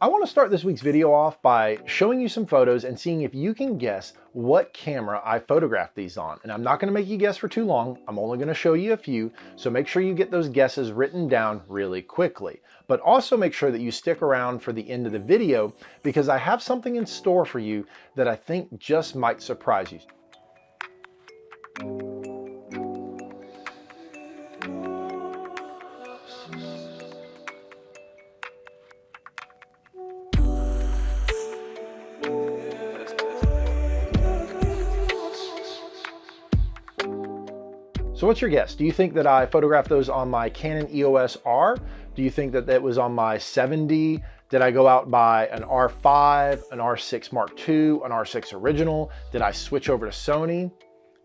I want to start this week's video off by showing you some photos and seeing if you can guess what camera I photographed these on. And I'm not going to make you guess for too long. I'm only going to show you a few, so make sure you get those guesses written down really quickly. But also make sure that you stick around for the end of the video because I have something in store for you that I think just might surprise you. So what's your guess? Do you think that I photographed those on my Canon EOS R? Do you think that that was on my 7D? Did I go out by an R5, an R6 Mark II, an R6 Original? Did I switch over to Sony?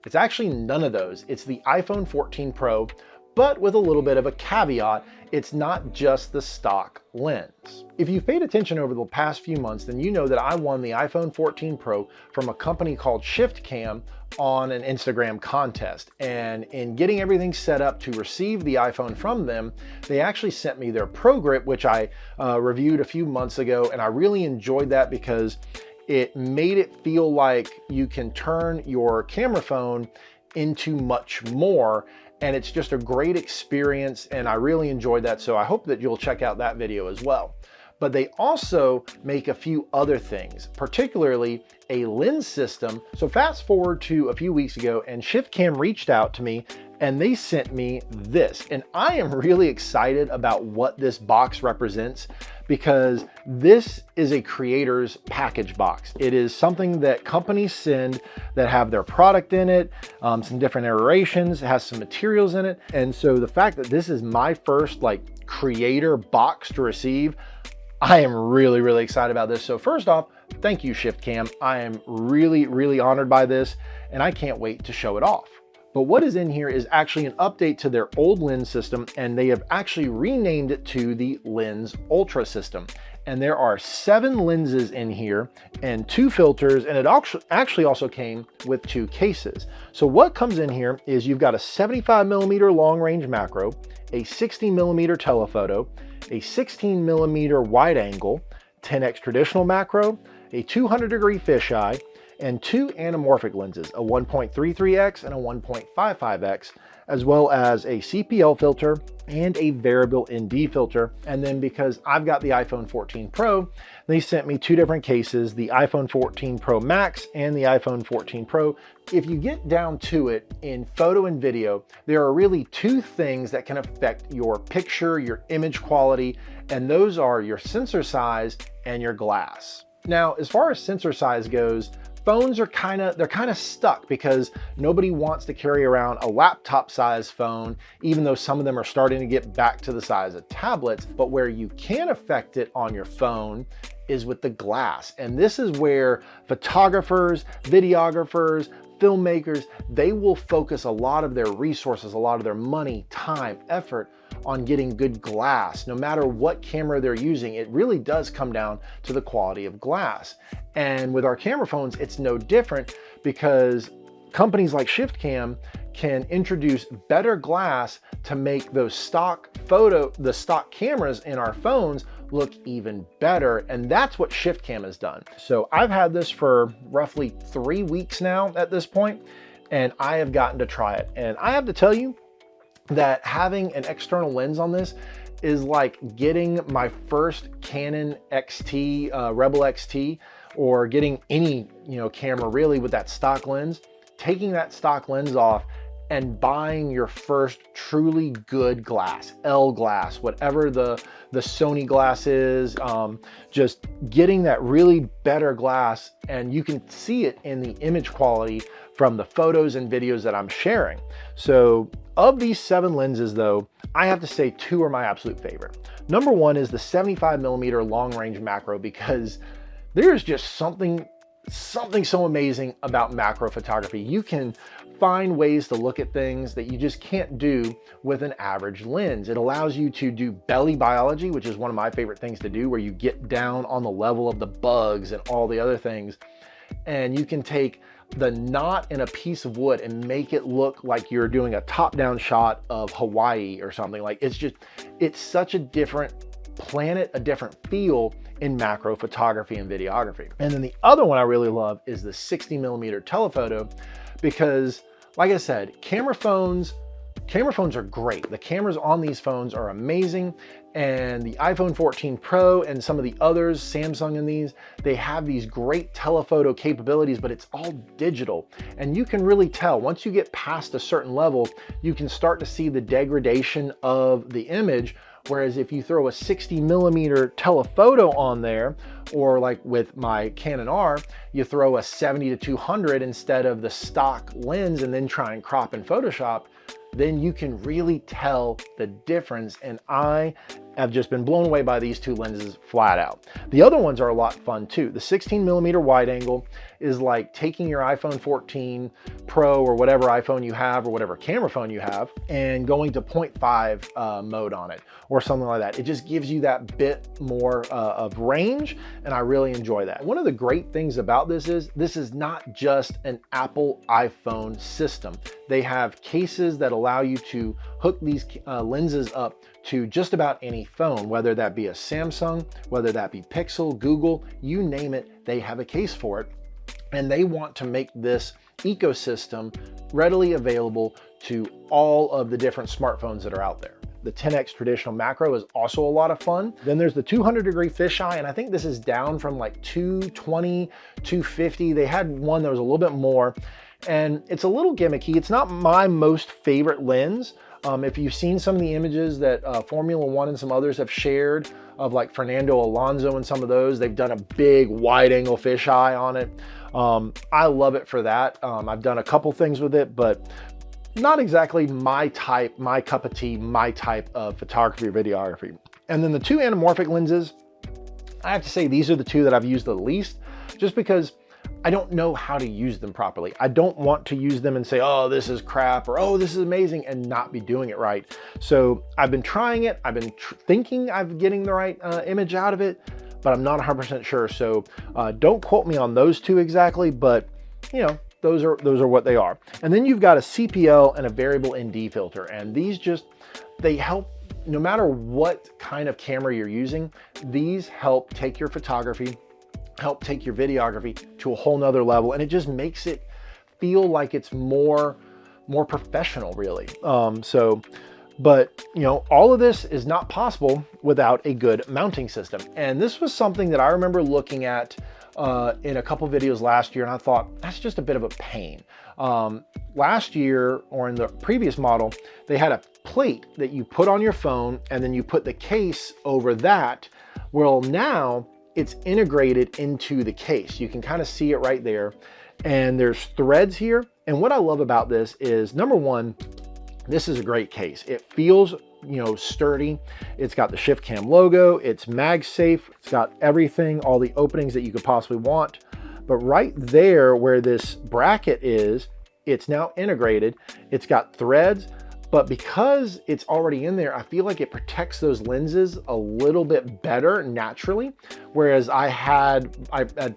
It's actually none of those. It's the iPhone 14 Pro, but with a little bit of a caveat. It's not just the stock lens. If you've paid attention over the past few months, then you know that I won the iPhone 14 Pro from a company called ShiftCam on an Instagram contest. And in getting everything set up to receive the iPhone from them, they actually sent me their Pro Grip, which I reviewed a few months ago. And I really enjoyed that because it made it feel like you can turn your camera phone into much more. And it's just a great experience, and I really enjoyed that, so I hope that you'll check out that video as well. But they also make a few other things, particularly a lens system. So fast forward to a few weeks ago, and ShiftCam reached out to me and they sent me this. And I am really excited about what this box represents because this is a creator's package box. It is something that companies send that have their product in it, some different iterations, it has some materials in it. And so the fact that this is my first like creator box to receive, I am really, really excited about this. So first off, thank you, ShiftCam. I am really, really honored by this and I can't wait to show it off. But what is in here is actually an update to their old lens system, and they have actually renamed it to the LensUltra system. And there are 7 lenses in here and 2 filters, and it actually also came with 2 cases. So what comes in here is you've got a 75mm long range macro, a 60mm telephoto, a 16mm wide angle, 10x traditional macro, a 200-degree fisheye, and 2 anamorphic lenses, a 1.33x and a 1.55x, as well as a CPL filter and a variable ND filter. And then because I've got the iPhone 14 Pro, they sent me 2 different cases, the iPhone 14 Pro Max and the iPhone 14 Pro. If you get down to it in photo and video, there are really 2 things that can affect your picture, your image quality, and those are your sensor size and your glass. Now, as far as sensor size goes, phones are kind of stuck because nobody wants to carry around a laptop size phone, even though some of them are starting to get back to the size of tablets. But where you can affect it on your phone is with the glass. And this is where photographers, videographers, filmmakers, they will focus a lot of their resources, a lot of their money, time, effort on getting good glass. No matter what camera they're using, it really does come down to the quality of glass. And with our camera phones, it's no different because companies like ShiftCam can introduce better glass to make those the stock cameras in our phones look even better. And that's what ShiftCam has done. So I've had this for roughly 3 weeks now at this point, and I have gotten to try it. And I have to tell you that having an external lens on this is like getting my first Canon XT, Rebel XT, or getting any camera really with that stock lens, taking that stock lens off and buying your first truly good glass, L glass, whatever the Sony glass is, just getting that really better glass, and you can see it in the image quality from the photos and videos that I'm sharing. So of these 7 lenses though, I have to say 2 are my absolute favorite. Number 1 is the 75mm long range macro because there's just something so amazing about macro photography. You can find ways to look at things that you just can't do with an average lens. It allows you to do belly biology, which is one of my favorite things to do, where you get down on the level of the bugs and all the other things. And you can take the knot in a piece of wood and make it look like you're doing a top-down shot of Hawaii or something. Like it's such a different planet a different feel in macro photography and videography. And then the other one I really love is the 60mm telephoto, because like I said, camera phones are great. The cameras on these phones are amazing. And the iPhone 14 Pro and some of the others, Samsung and these, they have these great telephoto capabilities, but it's all digital. And you can really tell once you get past a certain level, you can start to see the degradation of the image. Whereas if you throw a 60mm telephoto on there, or like with my Canon R, you throw a 70-200 instead of the stock lens and then try and crop in Photoshop, then you can really tell the difference. And I have just been blown away by these two lenses flat out. The other ones are a lot fun too. The 16mm wide angle is like taking your iPhone 14 Pro or whatever iPhone you have or whatever camera phone you have and going to 0.5 mode on it or something like that. It just gives you that bit more of range, and I really enjoy that. One of the great things about this is not just an Apple iPhone system. They have cases that allow you to hook these lenses up to just about any phone, whether that be a Samsung, whether that be Pixel, Google, you name it, they have a case for it. And they want to make this ecosystem readily available to all of the different smartphones that are out there. The 10x traditional macro is also a lot of fun. Then there's the 200-degree fisheye, and I think this is down from like 220, 250. They had one that was a little bit more, and it's a little gimmicky. It's not my most favorite lens. If you've seen some of the images that Formula One and some others have shared of like Fernando Alonso and some of those, they've done a big wide angle fisheye on it. I love it for that. I've done a couple things with it, but not exactly my type, my cup of tea, my type of photography or videography. And then the two anamorphic lenses, I have to say these are the two that I've used the least, just because I don't know how to use them properly. I don't want to use them and say, oh, this is crap, or oh, this is amazing, and not be doing it right. So I've been trying it. I've been thinking I'm getting the right image out of it, but I'm not 100% sure. So don't quote me on those two exactly, but you know, those are what they are. And then you've got a CPL and a variable ND filter, and these they help. No matter what kind of camera you're using, these help take your photography, help take your videography to a whole nother level, and it just makes it feel like it's more professional, really. But you know, all of this is not possible without a good mounting system. And this was something that I remember looking at in a couple videos last year, and I thought that's just a bit of a pain. Last year, or in the previous model, they had a plate that you put on your phone and then you put the case over that. Well, now it's integrated into the case. You can kind of see it right there. And there's threads here. And what I love about this is, number one, this is a great case. It feels, you know, sturdy. It's got the ShiftCam logo. It's MagSafe. It's got everything, all the openings that you could possibly want. But right there where this bracket is, it's now integrated. It's got threads, but because it's already in there, I feel like it protects those lenses a little bit better naturally. Whereas I had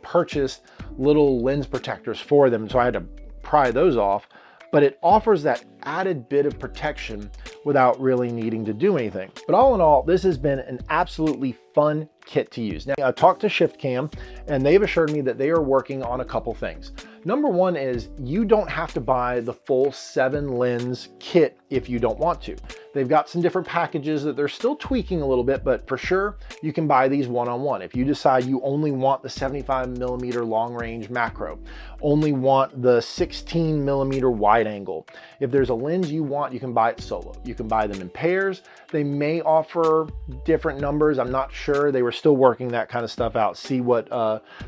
purchased little lens protectors for them, so I had to pry those off. But it offers that added bit of protection without really needing to do anything. But all in all, this has been an absolutely fun kit to use. Now, I talked to ShiftCam, and they've assured me that they are working on a couple things. Number one is you don't have to buy the full 7 lens kit if you don't want to. They've got some different packages that they're still tweaking a little bit, but for sure you can buy these one-on-one. If you decide you only want the 75mm long range macro, only want the 16mm wide angle, if there's a lens you want, you can buy it solo. You can buy them in pairs. They may offer different numbers. I'm not sure. They were still working that kind of stuff out. See what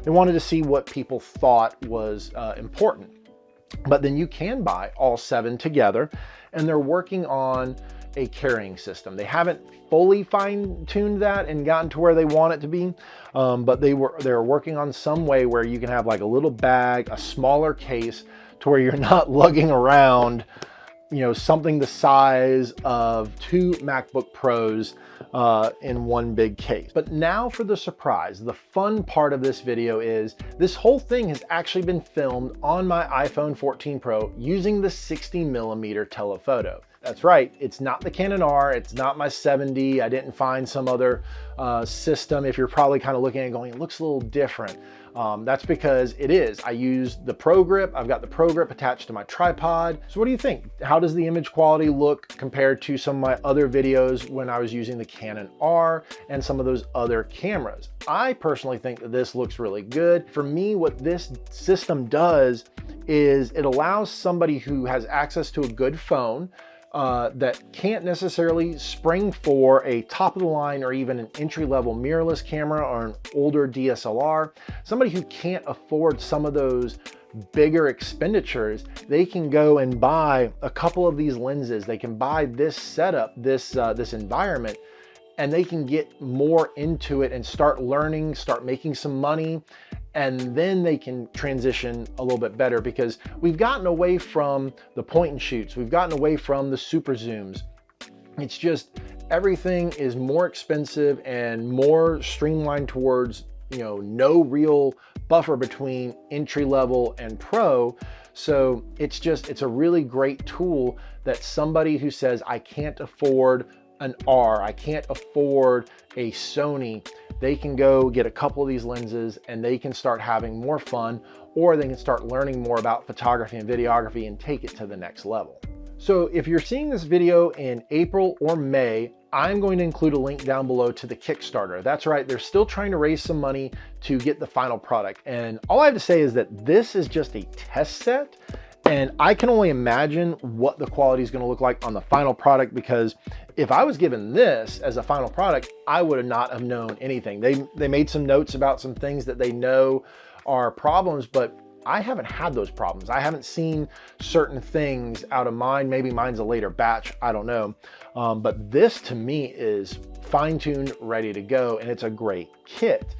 they wanted to see what people thought was important. But then you can buy all 7 together, and they're working on a carrying system. They haven't fully fine-tuned that and gotten to where they want it to be, but they're working on some way where you can have like a little bag, a smaller case, to where you're not lugging around, you know, something the size of 2 MacBook Pros in one big case. But now for the surprise. The fun part of this video is this whole thing has actually been filmed on my iPhone 14 Pro using the 60mm telephoto. That's right, it's not the Canon R, it's not my 70. I didn't find some other system. If you're probably kind of looking at it going, it looks a little different. That's because it is. I use the Pro Grip. I've got the Pro Grip attached to my tripod. So what do you think? How does the image quality look compared to some of my other videos when I was using the Canon R and some of those other cameras? I personally think that this looks really good. For me, what this system does is it allows somebody who has access to a good phone that can't necessarily spring for a top of the line or even an entry-level mirrorless camera or an older DSLR, somebody who can't afford some of those bigger expenditures, they can go and buy a couple of these lenses. They can buy this setup, this environment, and they can get more into it and start learning, start making some money, and then they can transition a little bit better, because we've gotten away from the point and shoots. We've gotten away from the super zooms. It's just everything is more expensive and more streamlined towards, you know, no real buffer between entry level and pro. So it's a really great tool that somebody who says, I can't afford an R, I can't afford a Sony, they can go get a couple of these lenses and they can start having more fun, or they can start learning more about photography and videography and take it to the next level. So if you're seeing this video in April or May, I'm going to include a link down below to the Kickstarter. That's right, they're still trying to raise some money to get the final product. And all I have to say is that this is just a test set. And I can only imagine what the quality is going to look like on the final product, because if I was given this as a final product, I would not have known anything. They made some notes about some things that they know are problems, but I haven't had those problems. I haven't seen certain things out of mine. Maybe mine's a later batch, I don't know. But this to me is fine-tuned, ready to go, and it's a great kit.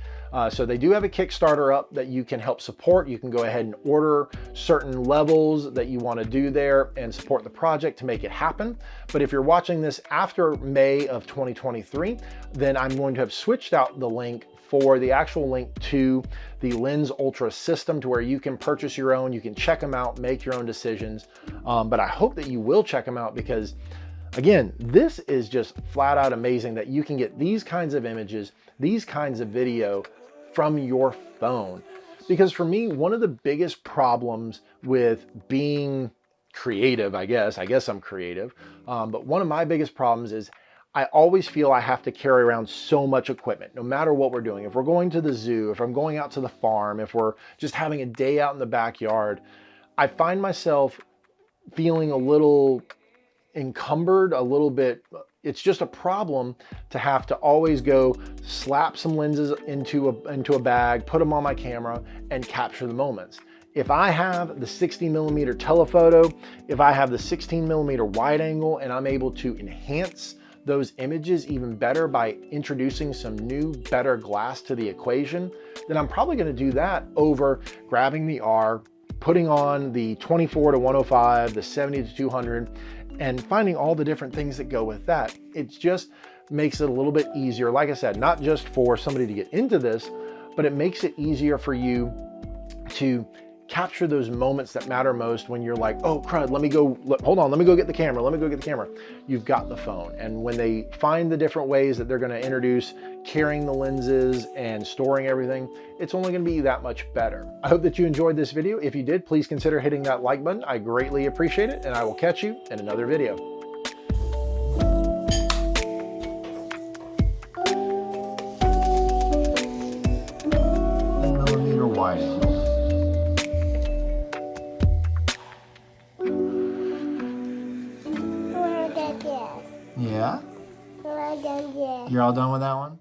So they do have a Kickstarter up that you can help support. You can go ahead and order certain levels that you want to do there and support the project to make it happen. But if you're watching this after May of 2023, then I'm going to have switched out the link for the actual link to the LensUltra system, to where you can purchase your own, you can check them out, make your own decisions. But I hope that you will check them out, because again, this is just flat out amazing that you can get these kinds of images, these kinds of video from your phone. Because for me, one of the biggest problems with being creative, I guess I'm creative, but one of my biggest problems is I always feel I have to carry around so much equipment, no matter what we're doing. If we're going to the zoo, if I'm going out to the farm, if we're just having a day out in the backyard, I find myself feeling a little encumbered, a little bit. It's just a problem to have to always go slap some lenses into a bag, put them on my camera, and capture the moments. If I have the 60mm telephoto, if I have the 16mm wide angle, and I'm able to enhance those images even better by introducing some new, better glass to the equation, then I'm probably going to do that over grabbing the R, putting on the 24-105, the 70-200, and finding all the different things that go with that. It just makes it a little bit easier. Like I said, not just for somebody to get into this, but it makes it easier for you to capture those moments that matter most when you're like, oh crud, hold on, let me go get the camera. You've got the phone. And when they find the different ways that they're going to introduce carrying the lenses and storing everything, it's only going to be that much better. I hope that you enjoyed this video. If you did, please consider hitting that like button. I greatly appreciate it, and I will catch you in another video. 10mm wide angle. Yeah? You're all done with that one?